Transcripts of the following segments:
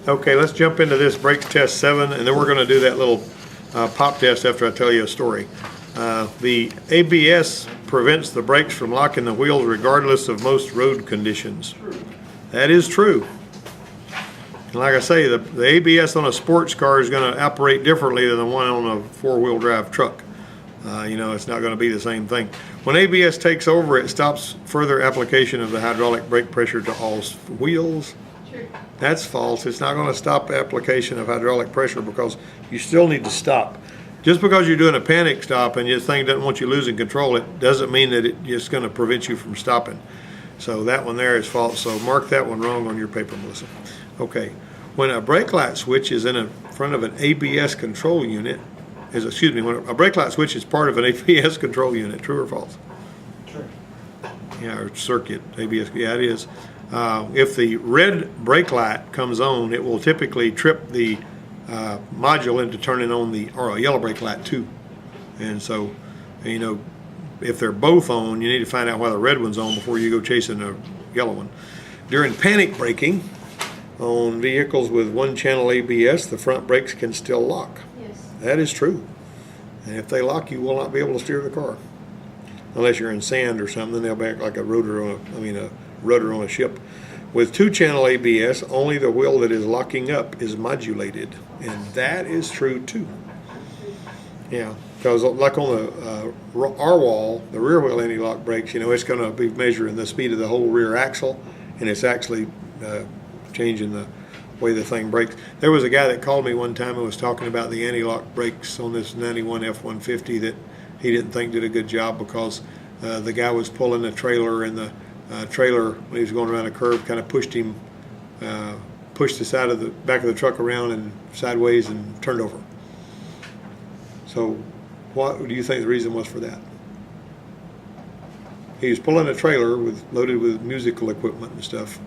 Okay, let's jump into this brakes test 7, and then we're going to do that little pop test after I tell you a story. The ABS prevents the brakes from locking the wheels regardless of most road conditions. That is true. And like I say, the ABS on a sports car is going to operate differently than the one on a four-wheel drive truck. It's not going to be the same thing. When ABS takes over, it stops further application of the hydraulic brake pressure to all wheels. True. That's false. It's not going to stop application of hydraulic pressure because you still need to stop. Just because you're doing a panic stop and your thing doesn't want you losing control, it doesn't mean that it's going to prevent you from stopping. So that one there is false. So mark that one wrong on your paper, Melissa. Okay. When a brake light switch is in front of an ABS control unit, when a brake light switch is part of an ABS control unit, true or false? True. Yeah, or circuit, ABS, yeah, it is. If the red brake light comes on, it will typically trip the module into turning on a yellow brake light too. And so, if they're both on, you need to find out why the red one's on before you go chasing the yellow one. During panic braking on vehicles with one-channel ABS, the front brakes can still lock. Yes. That is true. And if they lock, you will not be able to steer the car. Unless you're in sand or something, they'll act like a rudder on a ship. With two-channel ABS, only the wheel that is locking up is modulated. And that is true too. Yeah, because like on the R-wall, the rear wheel anti-lock brakes, it's going to be measuring the speed of the whole rear axle, and it's actually changing the way the thing brakes. There was a guy that called me one time and was talking about the anti-lock brakes on this 91 F-150 that he didn't think did a good job because the guy was pulling a trailer, and the trailer, when he was going around a curve, kind of pushed the side of the back of the truck around and sideways and turned over. So what do you think the reason was for that? He was pulling a trailer loaded with musical equipment and stuff,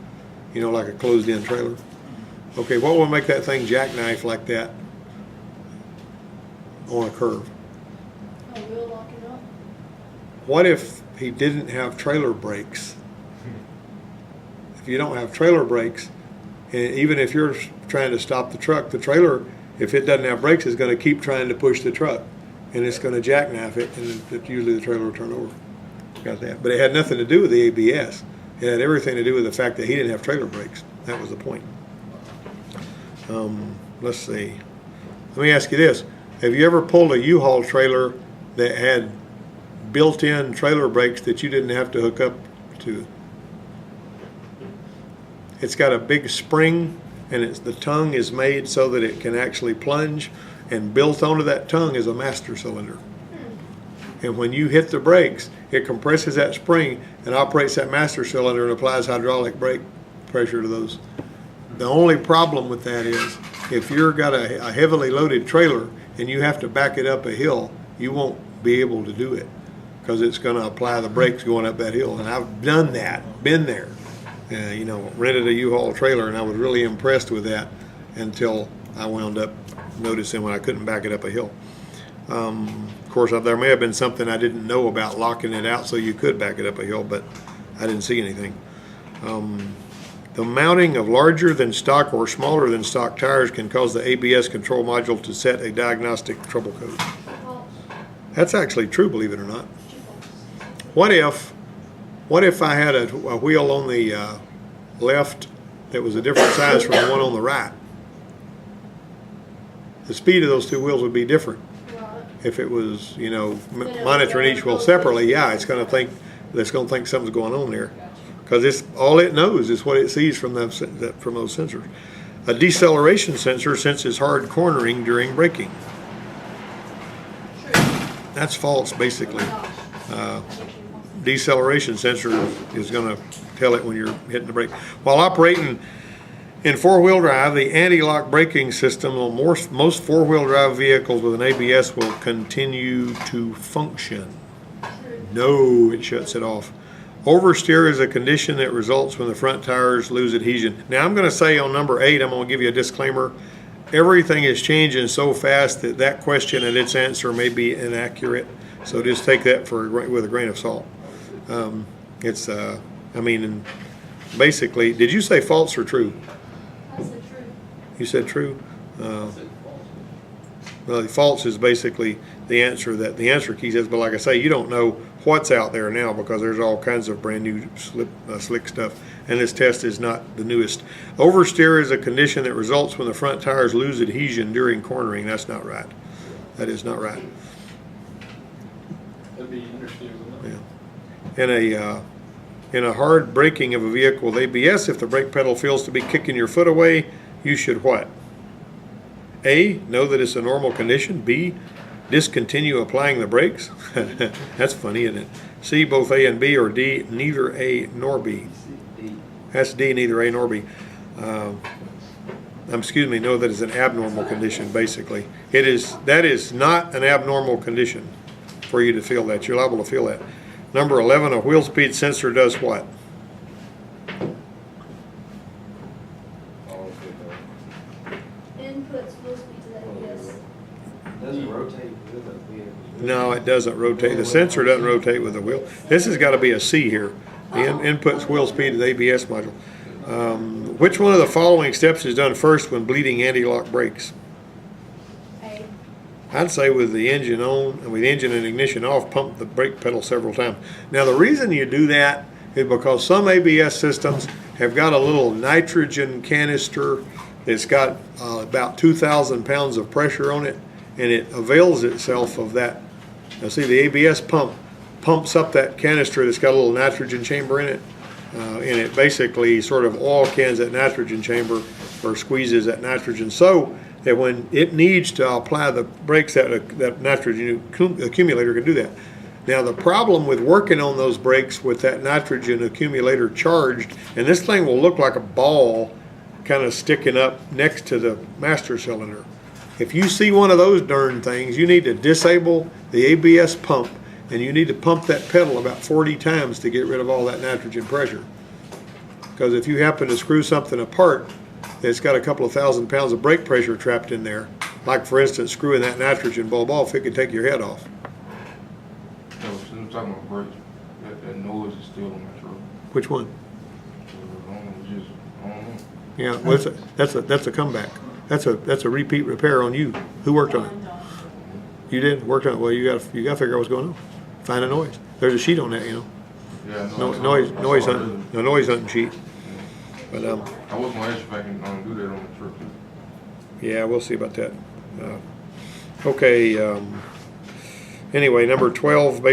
like a closed-in trailer. Okay, what will make that thing jackknife like that on a curve? A wheel locking up. What if he didn't have trailer brakes? If you don't have trailer brakes, and even if you're trying to stop the truck, the trailer, if it doesn't have brakes, is going to keep trying to push the truck, and it's going to jackknife it, and usually the trailer will turn over. Got that? But it had nothing to do with the ABS. It had everything to do with the fact that he didn't have trailer brakes. That was the point. Let's see. Let me ask you this. Have you ever pulled a U-Haul trailer that had built-in trailer brakes that you didn't have to hook up to? It's got a big spring, and the tongue is made so that it can actually plunge, and built onto that tongue is a master cylinder. And when you hit the brakes, it compresses that spring and operates that master cylinder and applies hydraulic brake pressure to those. The only problem with that is if you've got a heavily loaded trailer and you have to back it up a hill, you won't be able to do it because it's going to apply the brakes going up that hill. And I've done that, been there. Rented a U-Haul trailer, and I was really impressed with that until I wound up noticing when I couldn't back it up a hill. Of course, there may have been something I didn't know about locking it out so you could back it up a hill, but I didn't see anything. The mounting of larger than stock or smaller than stock tires can cause the ABS control module to set a diagnostic trouble code. False. That's actually true, believe it or not. What if I had a wheel on the left that was a different size from the one on the right? The speed of those two wheels would be different. Right. If it was, monitoring each wheel separately, yeah, it's going to think something's going on there, because all it knows is what it sees from those sensors. A deceleration sensor senses hard cornering during braking. True. That's false, basically. Gosh. Deceleration sensor is going to tell it when you're hitting the brake. While operating in four-wheel drive, the anti-lock braking system on most four-wheel drive vehicles with an ABS will continue to function. True. No, it shuts it off. Oversteer is a condition that results when the front tires lose adhesion. Now, I'm going to say on number 8, I'm going to give you a disclaimer. Everything is changing so fast that question and its answer may be inaccurate. So just take that with a grain of salt. Basically, did you say false or true? I said true. You said true? I said false. Well, false is basically the answer key says, but like I say, you don't know what's out there now because there's all kinds of brand new slick stuff, and this test is not the newest. Oversteer is a condition that results when the front tires lose adhesion during cornering. That's not right. That is not right. That'd be interesting, wouldn't it? Yeah. In a hard braking of a vehicle with ABS, if the brake pedal feels to be kicking your foot away, you should what? A, know that it's a normal condition. B, discontinue applying the brakes. That's funny, isn't it? C, both A and B, or D, neither A nor B. D. That's D, neither A nor B. Excuse me, know that it's an abnormal condition, basically. That is not an abnormal condition for you to feel that. You're liable to feel that. Number 11, a wheel speed sensor does what? Oh, okay. Inputs wheel speed to that, yes. Doesn't rotate with the vehicle. No, it doesn't rotate. The sensor doesn't rotate with the wheel. This has got to be a C here. The inputs wheel speed to the ABS module. Which one of the following steps is done first when bleeding anti-lock brakes? A. I'd say with the engine on and with the engine and ignition off, pump the brake pedal several times. Now the reason you do that is because some ABS systems have got a little nitrogen canister that's got about 2,000 pounds of pressure on it, and it avails itself of that. Now see, the ABS pump pumps up that canister that's got a little nitrogen chamber in it, and it basically sort of oil cans that nitrogen chamber or squeezes that nitrogen so that when it needs to apply the brakes, that nitrogen accumulator can do that. Now the problem with working on those brakes with that nitrogen accumulator charged, and this thing will look like a ball kind of sticking up next to the master cylinder. If you see one of those darn things, you need to disable the ABS pump, and you need to pump that pedal about 40 times to get rid of all that nitrogen pressure. Because if you happen to screw something apart that's got a couple of thousand pounds of brake pressure trapped in there, like for instance screwing that nitrogen bulb off, it could take your head off. So, I'm talking about brakes. That noise is still on my truck. Which one? So, I don't know. Yeah, well, that's a comeback. That's a repeat repair on you. Who worked on it? You did? Worked on it. Well, you got to figure out what's going on. Find a noise. There's a sheet on that, you know. Yeah, I No, know. noise hunting. No noise hunting sheet. But I was gonna ask if I can do that on the truck too. yeah, we'll see about that. Okay. Anyway, number 12.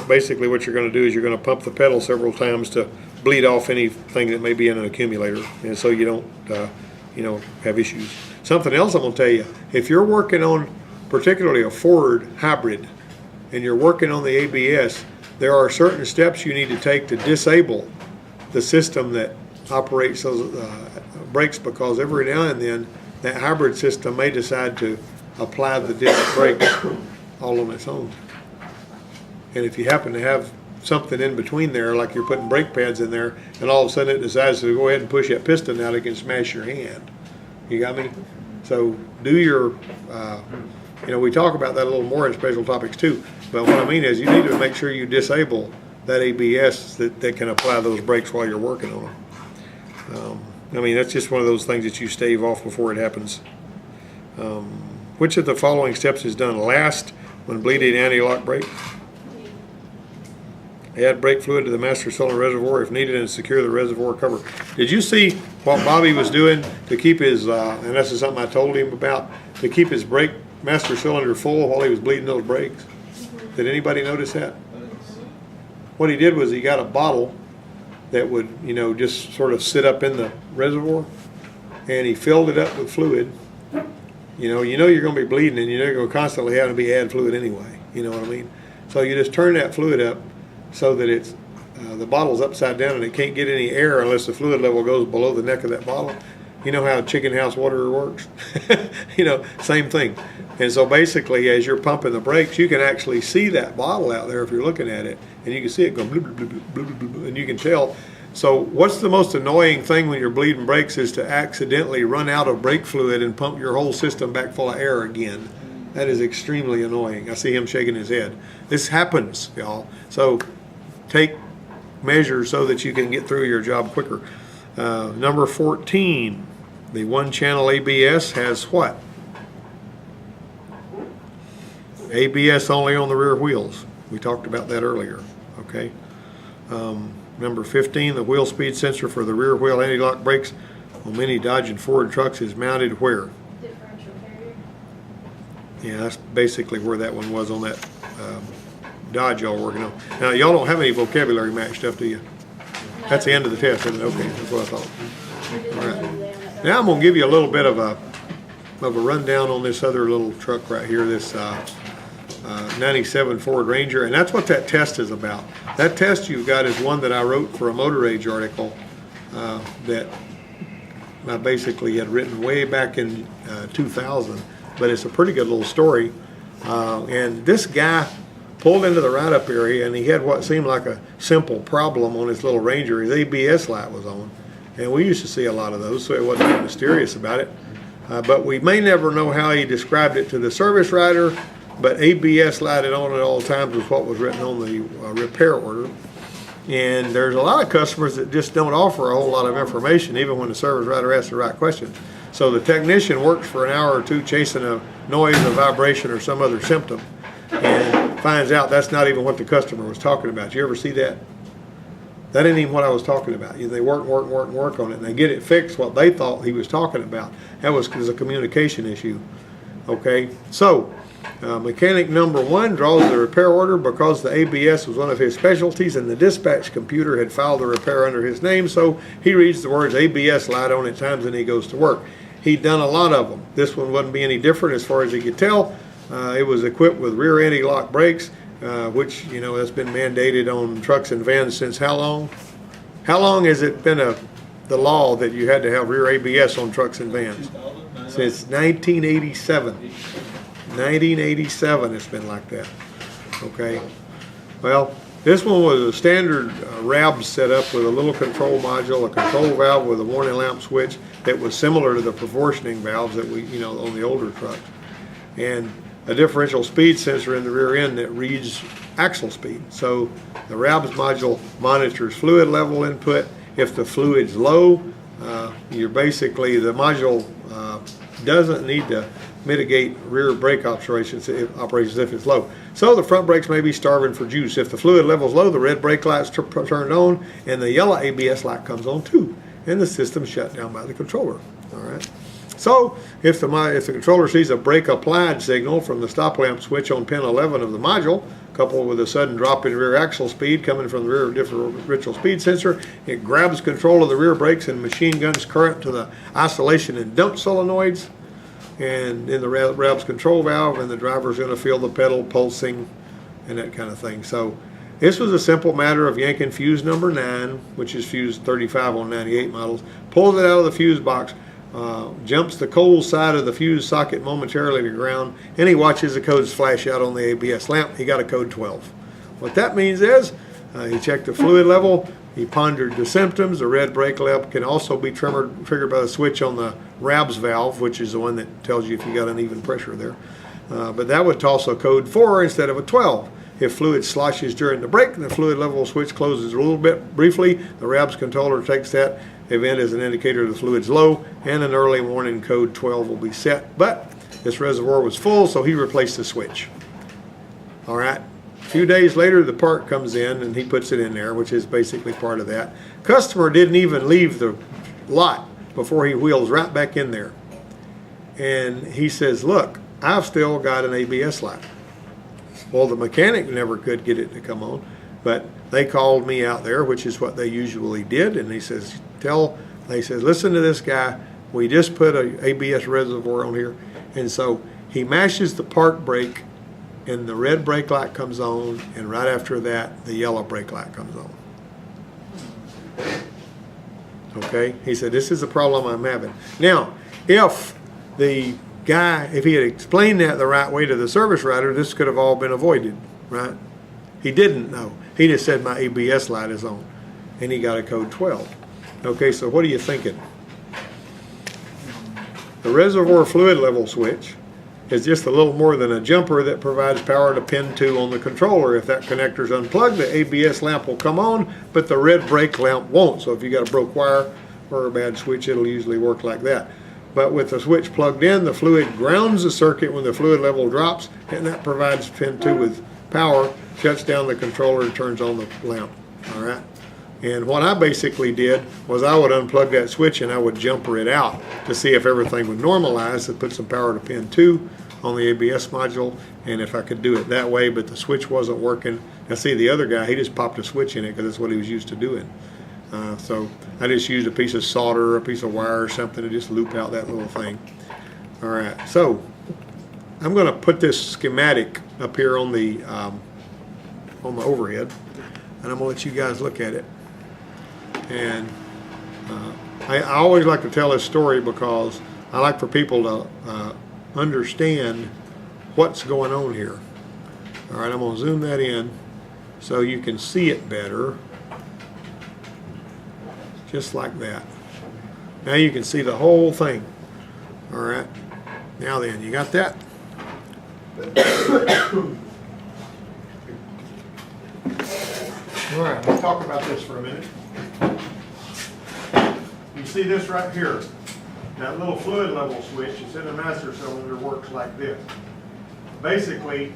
Basically, what you're going to do is you're going to pump the pedal several times to bleed off anything that may be in an accumulator, and so you don't, have issues. Something else I'm going to tell you: if you're working on, particularly a Ford hybrid, and you're working on the ABS, there are certain steps you need to take to disable the system that operates those brakes, because every now and then that hybrid system may decide to apply the disc brakes all on its own. And if you happen to have something in between there, like you're putting brake pads in there, and all of a sudden it decides to go ahead and push that piston out, it can smash your hand. You got me? So do your, we talk about that a little more in special topics too, but what I mean is you need to make sure you disable that ABS that can apply those brakes while you're working on them. That's just one of those things that you stave off before it happens. Which of the following steps is done last when bleeding anti-lock brake? Add brake fluid to the master cylinder reservoir if needed and secure the reservoir cover. Did you see what Bobby was doing to keep his, and this is something I told him about, to keep his brake master cylinder full while he was bleeding those brakes? Did anybody notice that? What he did was he got a bottle that would, just sort of sit up in the reservoir, and he filled it up with fluid. You know you're going to be bleeding, and you're going to constantly have to be add fluid anyway. You know what I mean? So you just turn that fluid up so that it's the bottle's upside down and it can't get any air unless the fluid level goes below the neck of that bottle. You know how chicken house water works? Same thing. And so basically, as you're pumping the brakes, you can actually see that bottle out there if you're looking at it, and you can see it go blub, blub, blub, blub, blub, blub, and you can tell. So what's the most annoying thing when you're bleeding brakes is to accidentally run out of brake fluid and pump your whole system back full of air again. That is extremely annoying. I see him shaking his head. This happens, y'all. So take measures so that you can get through your job quicker. Number 14. The one channel ABS has what? ABS only on the rear wheels. We talked about that earlier, okay? Number 15, the wheel speed sensor for the rear wheel anti-lock brakes on many Dodge and Ford trucks is mounted where? Differential carrier. Yeah, that's basically where that one was on that Dodge y'all working on. Now, y'all don't have any vocabulary match stuff, do you? That's the end of the test, isn't it? Okay, that's what I thought. We did All right. know that. Now I'm gonna give you a little bit of a rundown on this other little truck right here, this 97 Ford Ranger, and that's what that test is about. That test you've got is one that I wrote for a Motor Age article that I basically had written way back in 2000, but it's a pretty good little story. And this guy pulled into the ride-up area, and he had what seemed like a simple problem on his little Ranger. His ABS light was on, and we used to see a lot of those, so it wasn't anything mysterious about it. But we may never know how he described it to the service writer, but ABS lighted on at all times was what was written on the repair order. And there's a lot of customers that just don't offer a whole lot of information, even when the service writer asks the right question. So the technician works for an hour or two chasing a noise, a vibration, or some other symptom, and finds out that's not even what the customer was talking about. You ever see that? That ain't even what I was talking about. They work on it, and they get it fixed what they thought he was talking about. That was a communication issue. Okay, so mechanic number 1 draws the repair order because the ABS was one of his specialties, and the dispatch computer had filed the repair under his name, so he reads the words ABS light on at times and he goes to work. He'd done a lot of them. This one wouldn't be any different as far as he could tell. It was equipped with rear anti-lock brakes, which, you know, has been mandated on trucks and vans since how long? How long has it been the law that you had to have rear ABS on trucks and vans? Since 1987. 1987 it's been like that. Okay. Well, this one was a standard RAB setup with a little control module, a control valve with a warning lamp switch that was similar to the proportioning valves that we, you know, on the older trucks. And a differential speed sensor in the rear end that reads axle speed. So the RABS module monitors fluid level input. If the fluid's low, you're basically, the module doesn't need to mitigate rear brake operations if it's low. So the front brakes may be starving for juice. If the fluid level's low, the red brake light's turned on and the yellow ABS light comes on too. And the system's shut down by the controller. All right. So if the controller sees a brake applied signal from the stop lamp switch on pin 11 of the module, coupled with a sudden drop in rear axle speed coming from the rear differential speed sensor, it grabs control of the rear brakes and machine guns current to the isolation and dump solenoids and in the RABS control valve, and the driver's going to feel the pedal pulsing and that kind of thing. So this was a simple matter of yanking fuse number 9, which is fuse 35 on 98 models, pulls it out of the fuse box, jumps the cold side of the fuse socket momentarily to ground, and he watches the codes flash out on the ABS lamp. He got a code 12. What that means is he checked the fluid level, he pondered the symptoms. The red brake lamp can also be triggered by the switch on the RABS valve, which is the one that tells you if you got uneven pressure there. But that would toss a code 4 instead of a 12. If fluid sloshes during the brake, the fluid level switch closes a little bit briefly. The RABS controller takes that event as an indicator the fluid's low, and an early warning code 12 will be set. But this reservoir was full, so he replaced the switch. All right. A few days later, the part comes in, and he puts it in there, which is basically part of that. Customer didn't even leave the lot before he wheels right back in there. And he says, look, I've still got an ABS light. Well, the mechanic never could get it to come on, but they called me out there, which is what they usually did, and he says, listen to this guy, we just put a ABS reservoir on here. And so he mashes the park brake, and the red brake light comes on, and right after that, the yellow brake light comes on. Okay, he said, this is the problem I'm having. Now, if the guy, if he had explained that the right way to the service writer, this could have all been avoided, right? He didn't know. He just said my ABS light is on, and he got a code 12. Okay, so what are you thinking? The reservoir fluid level switch is just a little more than a jumper that provides power to pin 2 on the controller. If that connector is unplugged, the ABS lamp will come on, but the red brake lamp won't. So if you got a broke wire or a bad switch, it'll usually work like that. But with the switch plugged in, the fluid grounds the circuit when the fluid level drops, and that provides pin 2 with power, shuts down the controller, and turns on the lamp. All right. And what I basically did was I would unplug that switch and I would jumper it out to see if everything would normalize and put some power to pin 2 on the ABS module, and if I could do it that way, but the switch wasn't working. Now see, the other guy, he just popped a switch in it because that's what he was used to doing. So I just used a piece of solder, a piece of wire or something to just loop out that little thing. All right, so I'm going to put this schematic up here on the overhead, and I'm going to let you guys look at it. And I always like to tell this story because I like for people to understand what's going on here. All right, I'm going to zoom that in so you can see it better. Just like that. Now you can see the whole thing. All right. Now then, you got that? All right, let's talk about this for a minute. You see this right here? That little fluid level switch, it's in the master cylinder, works like this. Basically,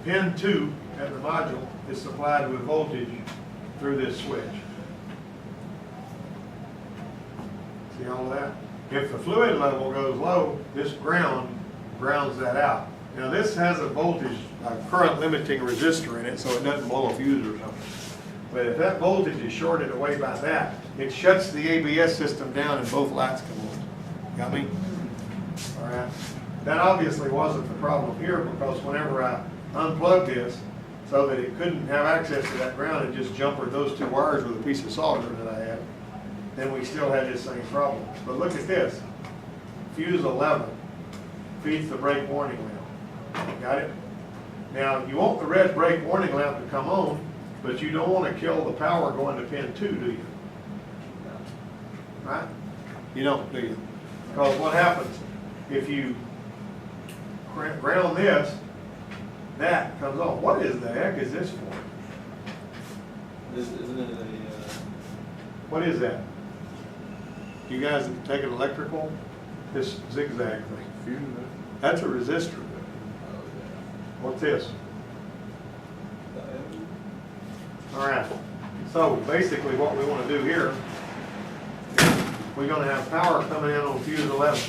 pin 2 at the module is supplied with voltage through this switch. See all of that? If the fluid level goes low, this grounds that out. Now this has a voltage, a current limiting resistor in it, so it doesn't blow a fuse or something. But if that voltage is shorted away by that, it shuts the ABS system down and both lights come on. Got me? All right. That obviously wasn't the problem here because whenever I unplugged this so that it couldn't have access to that ground and just jumpered those 2 wires with a piece of solder that I had, then we still had this same problem. But look at this. Fuse 11 feeds the brake warning lamp. Got it? Now, you want the red brake warning lamp to come on, but you don't want to kill the power going to pin 2, do you? Right? You don't, do you? Because what happens if you ground this, that comes on. What is the heck is this for? Isn't it a, What is that? You guys take an electrical? This zigzag thing. That's a resistor. What's this? All right. So basically what we want to do here, we're going to have power coming in on fuse 11.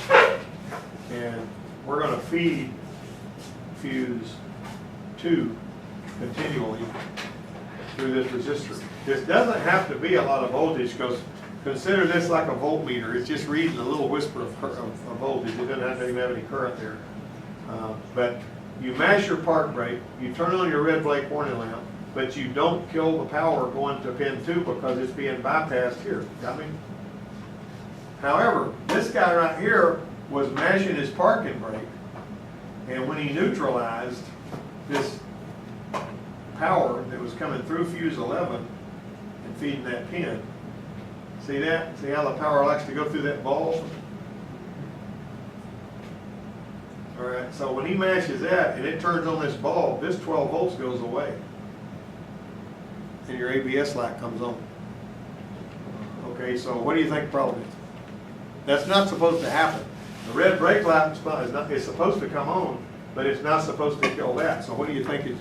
And we're going to feed fuse 2 continually through this resistor. This doesn't have to be a lot of voltage because consider this like a voltmeter. It's just reading a little whisper of voltage. It doesn't have to even have any current there. But you mash your park brake, you turn on your red brake warning lamp, but you don't kill the power going to pin 2 because it's being bypassed here. Got me? However, this guy right here was mashing his parking brake, and when he neutralized this power that was coming through fuse 11 and feeding that pin, see that? See how the power likes to go through that ball? All right, so when he mashes that and it turns on this bulb, this 12 volts goes away. And your ABS light comes on. Okay, so what do you think the problem is? That's not supposed to happen. The red brake light is supposed to come on, but it's not supposed to kill that. So what do you think is?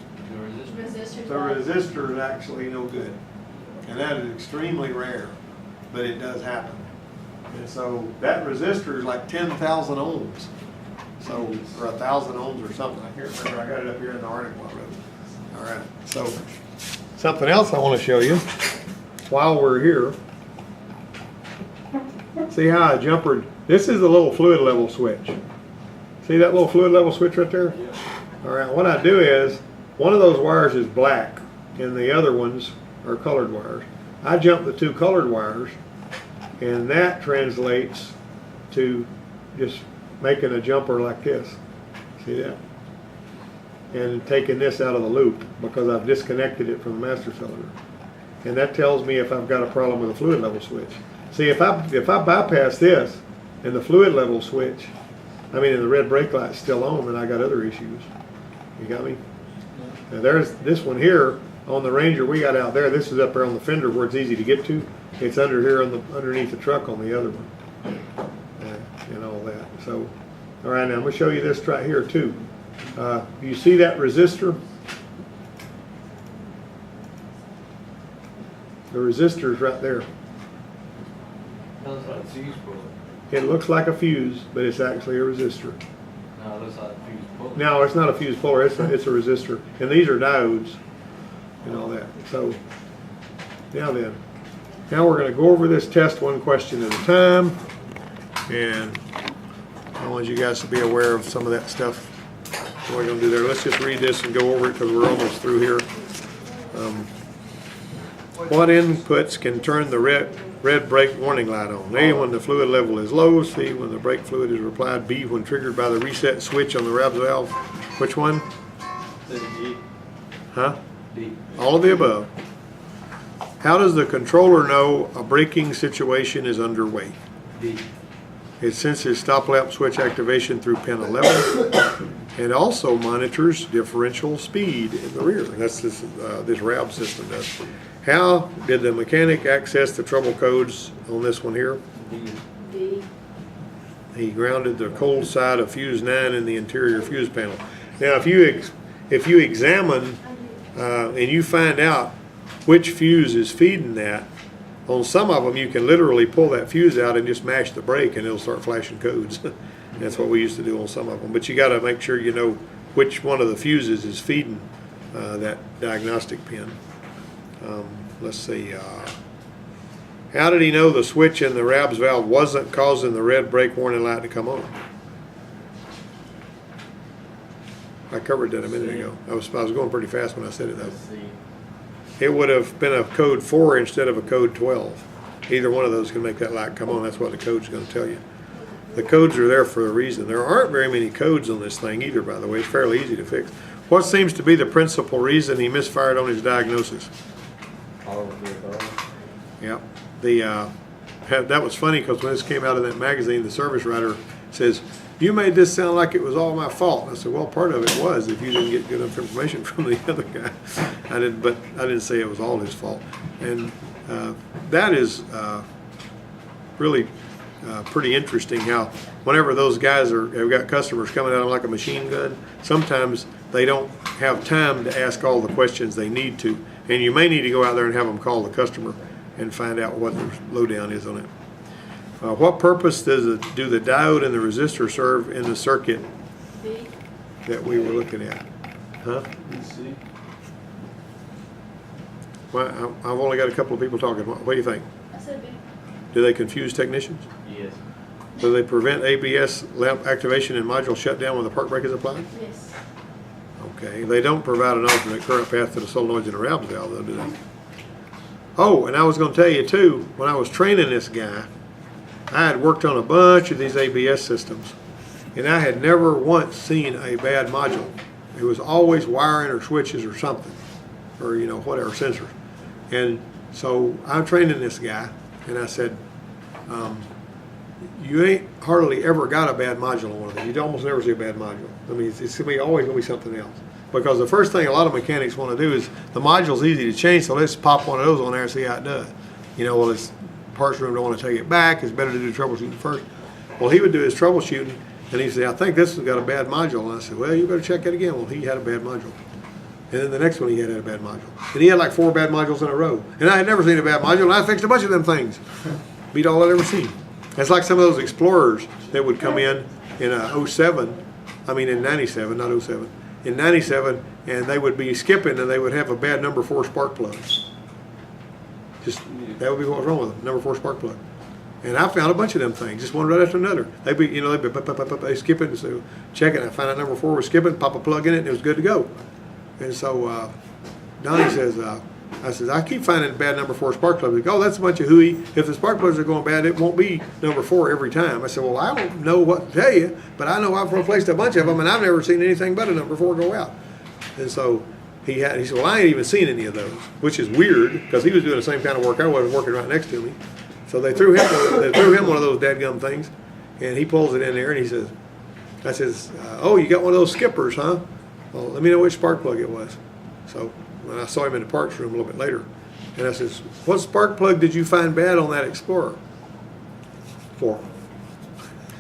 Resistor. The resistor is actually no good. And that is extremely rare, but it does happen. And so that resistor is like 10,000 ohms. So, or 1,000 ohms or something. I can't remember. I got it up here in the article I wrote. All right. So, something else I want to show you while we're here. See how I jumpered? This is the little fluid level switch. See that little fluid level switch right there? Yeah. All right. What I do is, one of those wires is black, and the other ones are colored wires. I jump the 2 colored wires, and that translates to just making a jumper like this. See that? And taking this out of the loop because I've disconnected it from the master cylinder. And that tells me if I've got a problem with the fluid level switch. See, if I bypass this and the fluid level switch, and the red brake light's still on, then I got other issues. You got me? Now there's this one here on the Ranger we got out there. This is up there on the fender where it's easy to get to. It's under here on underneath the truck on the other one, and all that. All right, now I'm gonna show you this right here too. You see that resistor? The resistor's right there. Looks like a fuse puller. It looks like a fuse, but it's actually a resistor. No, it looks like a fuse puller. No, it's not a fuse puller, it's a resistor. And these are diodes and all that. So, now then, now we're gonna go over this test one question at a time. And I want you guys to be aware of some of that stuff. What we're gonna do there. Let's just read this and go over it because we're almost through here. What inputs can turn the red brake warning light on? A, when the fluid level is low. C, when the brake fluid is applied. B, when triggered by the reset switch on the RABS valve. Which one? D. Huh? D. All of the above. How does the controller know a braking situation is underway? D. It senses stop lamp switch activation through pin 11 and also monitors differential speed in the rear. That's this RAB system does. How did the mechanic access the trouble codes on this one here? D. D. He grounded the cold side of fuse 9 in the interior fuse panel. Now if you examine and you find out which fuse is feeding that, on some of them you can literally pull that fuse out and just mash the brake and it'll start flashing codes. That's what we used to do on some of them. But you got to make sure you know which one of the fuses is feeding that diagnostic pin. Let's see. How did he know the switch in the RABS valve wasn't causing the red brake warning light to come on? I covered that a minute ago. I was going pretty fast when I said it though. C. It would have been a code 4 instead of a code 12. Either one of those can make that light come on. That's what the code's going to tell you. The codes are there for a reason. There aren't very many codes on this thing either, by the way. It's fairly easy to fix. What seems to be the principal reason he misfired on his diagnosis? All of the above. Yep. That was funny because when this came out in that magazine, the service writer says, "You made this sound like it was all my fault." I said, "Well, part of it was if you didn't get good enough information from the other guy." But I didn't say it was all his fault. And that is really pretty interesting how whenever those guys have got customers coming at them like a machine gun, sometimes they don't have time to ask all the questions they need to. And you may need to go out there and have them call the customer and find out what the lowdown is on it. What purpose do the diode and the resistor serve in the circuit B. that we were looking at? Huh? C. Well, I've only got a couple of people talking. What do you think? I said B. Do they confuse technicians? Yes. Do they prevent ABS lamp activation and module shutdown when the park brake is applied? Yes. Okay. They don't provide an alternate current path to the solenoids in the RABS valve, though, do they? Oh, and I was going to tell you, too, when I was training this guy, I had worked on a bunch of these ABS systems, and I had never once seen a bad module. It was always wiring or switches or something, or, you know, whatever, sensors. And so I'm training this guy, and I said, you ain't hardly ever got a bad module on one of these. You almost never see a bad module. I mean, it's always going to be something else. Because the first thing a lot of mechanics want to do is, the module's easy to change, so let's pop one of those on there and see how it does. You know, well, it's parts room don't want to take it back. It's better to do troubleshooting first. Well, he would do his troubleshooting, and he'd say, "I think this has got a bad module." And I said, "Well, you better check it again." Well, he had a bad module. And then the next one he had a bad module. And he had like 4 bad modules in a row. And I had never seen a bad module, and I fixed a bunch of them things. Beat all I'd ever seen. It's like some of those Explorers that would come in 07, I mean in 97, not 07, in 97, and they would be skipping and they would have a bad number 4 spark plug. Just, that would be what was wrong with them, number 4 spark plug. And I found a bunch of them things, just one right after another. They'd be, you know, they skip it and so check it. I found out number 4 was skipping, pop a plug in it, and it was good to go. And so Donnie says, I says, I keep finding bad number 4 spark plugs. He goes, "Oh, that's a bunch of hooey. If the spark plugs are going bad, it won't be number 4 every time." I said, "Well, I don't know what to tell you, but I know I've replaced a bunch of them, and I've never seen anything but a number 4 go out." And so he said, "Well, I ain't even seen any of those," which is weird because he was doing the same kind of work I was, working right next to me. So they threw him one of those dadgum things, and he pulls it in there, and he says, I says, "Oh, you got one of those skippers, huh? Well, let me know which spark plug it was." So when I saw him in the parts room a little bit later, and I says, "What spark plug did you find bad on that Explorer?" 4.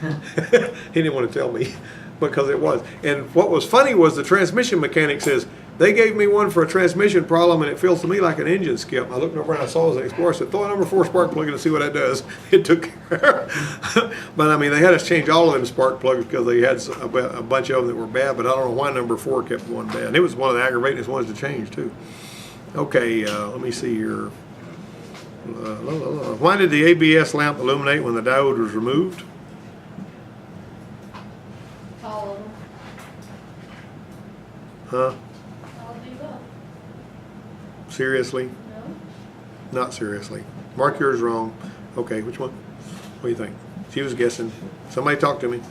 He didn't want to tell me because it was. And what was funny was the transmission mechanic says, they gave me one for a transmission problem and it feels to me like an engine skip. I looked over and I saw it was an Explorer. I said, throw a number 4 spark plug in and see what that does. It took care. But I mean, they had us change all of them spark plugs because they had a bunch of them that were bad, but I don't know why number 4 kept one bad. And it was one of the aggravating ones to change too. Okay, let me see here. Why did the ABS lamp illuminate when the diode was removed? All of them. Huh? All of the above. Seriously? No? Not seriously. Mark yours wrong. Okay, which one? What do you think? She was guessing. Somebody talk to me.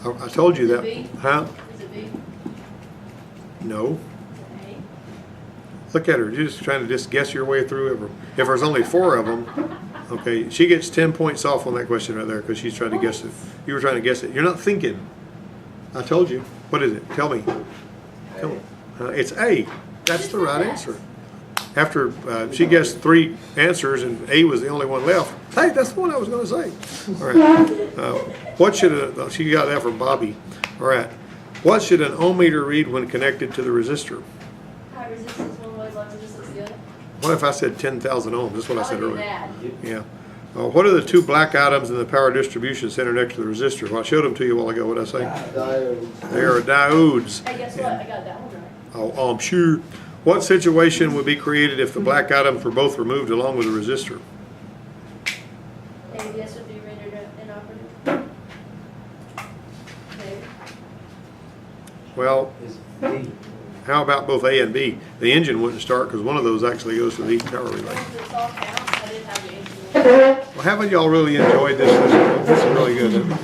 I told you Is it that. B? Huh? Is it B? No. Is it Look at her. You're just trying to just guess your way through it. If there's only 4 of them, okay, she gets 10 points off on that question right there because she's trying to guess it. You were trying to guess it. You're not thinking. I told you. What is it? Tell me. Tell me. It's A. That's the right answer. After she guessed 3 answers and A was the only one left. Hey, that's the one I was going to say. All right. What should she got that from Bobby? All right. What should an ohmmeter read when connected to the resistor? high resistance one way, low resistance the other? What if I said 10,000 ohms? That's what I said would do earlier. that. Yeah. What are the 2 black items in the power distribution center next to the resistor? Well, I showed them to you a while ago. What did I say? Diode. They are diodes. Hey, guess what? I got that one right. Oh, I'm sure. What situation would be created if the black items were both removed along with the resistor? ABS would be rendered inoperative. Okay. Well, It's B. how about both A and B? The engine wouldn't start because one of those actually goes to the power relay. Once it's all counts, I didn't have the engine. Well, haven't y'all really enjoyed this? This is really good, isn't it?